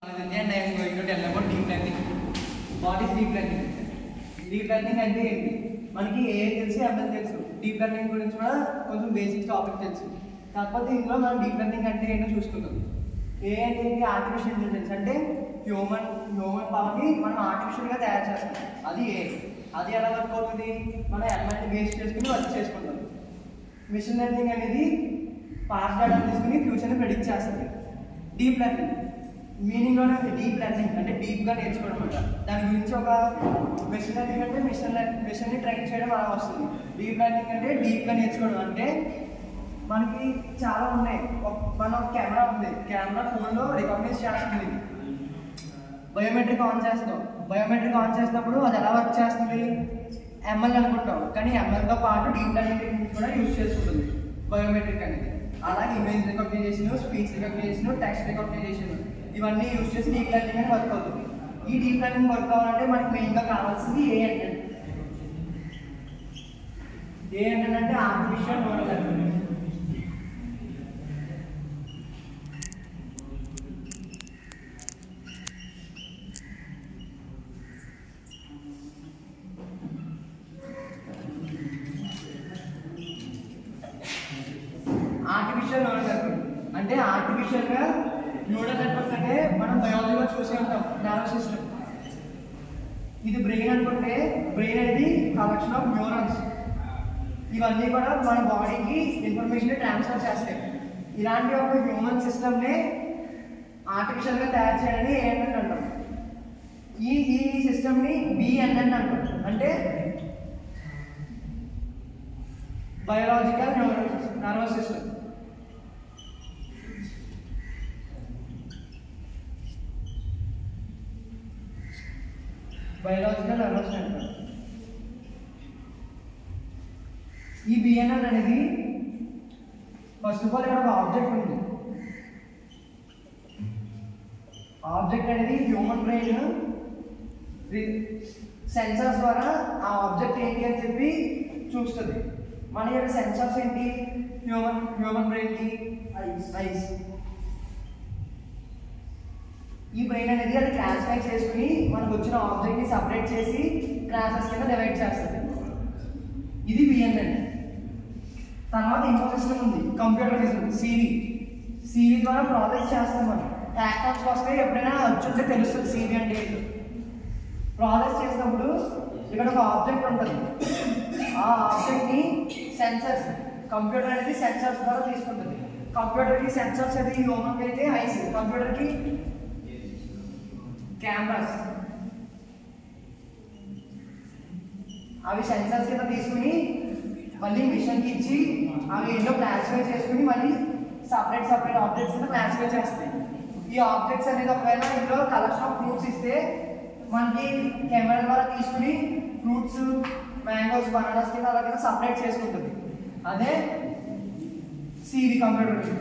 And I am going to tell about deep learning. What is deep learning? Deep learning అంటే ఏంటి? మనకి ఏ తెలుసు ML తెలుసు. Deep learning గురించి కూడా కొంచెం బేసిక్ టాపిక్ తెలుసు. కాకపోతే ఇందులో మనం డీప్ లెర్నింగ్ అంటే ఏంటో చూసుకుందాం. ఏ అంటే ఏంటి? ఆర్టిఫిషియల్ ఇంటెలిజెన్స్ అంటే హ్యూమన్ పవర్ని మనం ఆర్టిఫిషియల్గా తయారు చేస్తాం. అది ఏ. అది ఎలా వర్క్ అవుతుంది? మనం ఎంఎల్ని బేస్ చేసుకుని వర్క్ చేసుకుంటాం. మిషన్ లెర్నింగ్ అనేది పాస్ట్ డేటా తీసుకుని ఫ్యూచర్ని ప్రెడిక్ట్ చేస్తుంది. డీప్ లెర్నింగ్ మీనింగ్లోనే డీప్ లెర్నింగ్ అంటే డీప్గా నేర్చుకోవడం అనమాట. దాని గురించి ఒక మిషన్ లెర్నింగ్ అంటే మిషన్ని ట్రైన్ చేయడం అలా వస్తుంది. డీప్ లెర్నింగ్ అంటే డీప్గా నేర్చుకోవడం అంటే మనకి చాలా ఉన్నాయి. మన కెమెరా ఉంది, కెమెరా ఫోన్లో రికగ్నైజ్ చేస్తుంది. బయోమెట్రిక్ ఆన్ చేస్తాం. బయోమెట్రిక్ ఆన్ చేసినప్పుడు అది ఎలా వర్క్ చేస్తుంది? ఎంఎల్ అనుకుంటాం, కానీ ఎంఎల్తో పాటు డీప్ లెర్నింగ్ టెక్నిక్ కూడా యూజ్ చేసుకుంటుంది బయోమెట్రిక్ అనేది. అలాగే image recognition, speech recognition, text recognition ఇవన్నీ యూజ్ చేసి డీప్ లెర్నింగ్ అని వర్క్ అవుతుంది. ఈ డీప్ లెర్నింగ్ వర్క్ అవ్వాలంటే మనకి మెయిన్గా కావాల్సింది ఏఎన్ఎన్. ఏఎన్ఎన్ అంటే artificial neural network. Artificial neural network అంటే ఆర్టిఫిషియల్గా న్యూరల్ నెట్వర్క్ అంటే మనం బయాలజీలో చూసే ఉంటాం నర్వస్ సిస్టమ్. ఇది బ్రెయిన్ అనుకుంటే బ్రెయిన్ అనేది కలెక్షన్ ఆఫ్ న్యూరాన్స్. ఇవన్నీ కూడా మన బాడీకి ఇన్ఫర్మేషన్ ట్రాన్స్ఫర్ చేస్తాయి. ఇలాంటి ఒక హ్యూమన్ సిస్టమ్నే ఆర్టిఫిషియల్గా తయారు చేయడానికి ఏఎన్ఎన్ అంటాం. ఈ సిస్టమ్ని బిఎన్ఎన్ అంటాం. అంటే biological nervous system. Biological nervous network. ఈ బిఎన్ఎన్ అనేది ఫస్ట్ ఆఫ్ ఆల్ ఇక్కడ ఒక ఆబ్జెక్ట్ ఉంది. ఆబ్జెక్ట్ అనేది హ్యూమన్ బ్రెయిన్ సెన్సార్స్ ద్వారా ఆ ఆబ్జెక్ట్ ఏంటి అని చెప్పి చూస్తుంది. మన యొక్క సెన్సార్స్ ఏంటి? హ్యూమన్ బ్రెయిన్కి ఐస్. ఈ బ్రెయిన్ అనేది అది క్లాసిఫై చేసుకుని మనకు వచ్చిన ఆబ్జెక్ట్ని సపరేట్ చేసి క్లాసెస్ కింద డివైడ్ చేస్తుంది. ఇది బిఎన్ఎన్. తర్వాత ఇంకో సిస్టమ్ ఉంది, కంప్యూటర్ విజన్, సివి ద్వారా ప్రాసెస్ చేస్తాం. మనం ట్యాక్టాక్స్ వస్తే ఎప్పుడైనా వచ్చుంటే తెలుస్తుంది సివి అంటే ఏంటో. ప్రాసెస్ చేసినప్పుడు ఇక్కడ ఒక ఆబ్జెక్ట్ ఉంటుంది. ఆ ఆబ్జెక్ట్ని సెన్సర్స్, కంప్యూటర్ అనేది సెన్సర్స్ ద్వారా తీసుకుంటుంది. కంప్యూటర్కి సెన్సర్స్ అది హ్యూమన్కి అయితే ఐస్, కంప్యూటర్కి కెమెరాస్. అవి సెన్సర్స్ కింద తీసుకుని మళ్ళీ మిషన్కి ఇచ్చి అవి ఎన్నో క్లాసిఫై చేసుకుని మళ్ళీ సపరేట్ ఆబ్జెక్ట్స్ కింద క్లాసిఫై చేస్తాయి. ఈ ఆబ్జెక్ట్స్ అనేది ఒకవేళ ఇందులో కలెక్షన్ ఆఫ్ ఫ్రూట్స్ ఇస్తే మనకి కెమెరా ద్వారా తీసుకుని ఫ్రూట్స్, మ్యాంగోస్, బనానాస్ కింద అలా కింద సపరేట్ చేసుకుంటుంది. అదే సివి కంప్యూటర్.